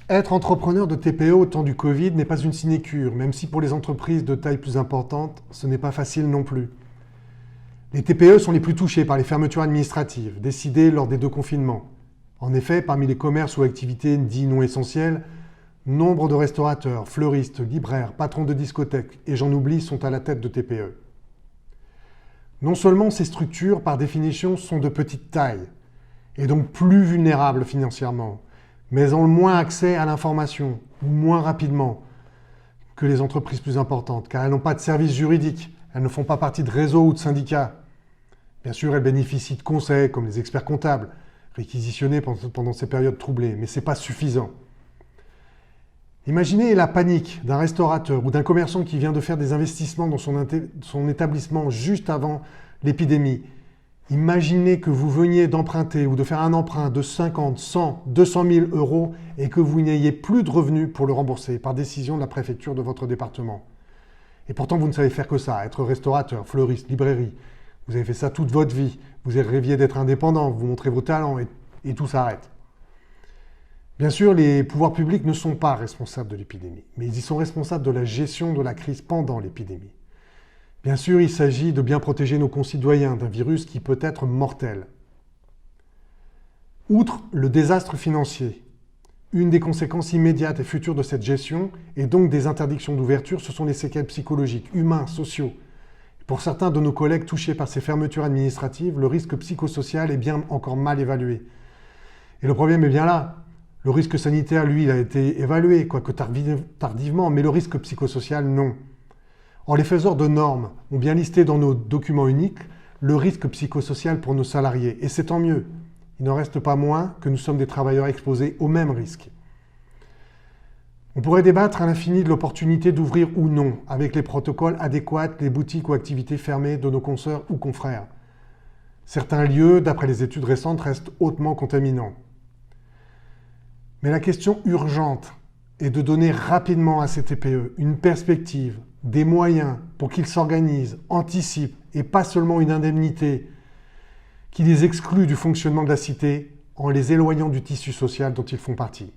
Être entrepreneur de TPE au temps du Covid n'est pas une sinécure, même si pour les entreprises de taille plus importante, ce n'est pas facile non plus. Les TPE sont les plus touchées par les fermetures administratives, décidées lors des 2 confinements. En effet, parmi les commerces ou activités dites non essentielles, nombre de restaurateurs, fleuristes, libraires, patrons de discothèques, et j'en oublie, sont à la tête de TPE. Non seulement ces structures, par définition, sont de petite taille, et donc plus vulnérables financièrement, mais ont moins accès à l'information, ou moins rapidement, que les entreprises plus importantes, car elles n'ont pas de services juridiques, elles ne font pas partie de réseaux ou de syndicats. Bien sûr, elles bénéficient de conseils, comme les experts comptables, réquisitionnés pendant ces périodes troublées, mais ce n'est pas suffisant. Imaginez la panique d'un restaurateur ou d'un commerçant qui vient de faire des investissements dans son établissement juste avant l'épidémie. Imaginez que vous veniez d'emprunter ou de faire un emprunt de 50, 100, 200 000 euros et que vous n'ayez plus de revenus pour le rembourser par décision de la préfecture de votre département. Et pourtant, vous ne savez faire que ça, être restaurateur, fleuriste, librairie. Vous avez fait ça toute votre vie. Vous rêviez d'être indépendant, vous montrez vos talents et tout s'arrête. Bien sûr, les pouvoirs publics ne sont pas responsables de l'épidémie, mais ils y sont responsables de la gestion de la crise pendant l'épidémie. Bien sûr, il s'agit de bien protéger nos concitoyens d'un virus qui peut être mortel. Outre le désastre financier, une des conséquences immédiates et futures de cette gestion, et donc des interdictions d'ouverture, ce sont les séquelles psychologiques, humains, sociaux. Pour certains de nos collègues touchés par ces fermetures administratives, le risque psychosocial est bien encore mal évalué. Et le problème est bien là. Le risque sanitaire, lui, il a été évalué, quoique tardivement, mais le risque psychosocial, non. Or, les faiseurs de normes ont bien listé dans nos documents uniques le risque psychosocial pour nos salariés, et c'est tant mieux. Il n'en reste pas moins que nous sommes des travailleurs exposés au même risque. On pourrait débattre à l'infini de l'opportunité d'ouvrir ou non, avec les protocoles adéquats, les boutiques ou activités fermées de nos consoeurs ou confrères. Certains lieux, d'après les études récentes, restent hautement contaminants. Mais la question urgente est de donner rapidement à ces TPE une perspective, des moyens pour qu'ils s'organisent, anticipent, et pas seulement une indemnité qui les exclut du fonctionnement de la cité en les éloignant du tissu social dont ils font partie.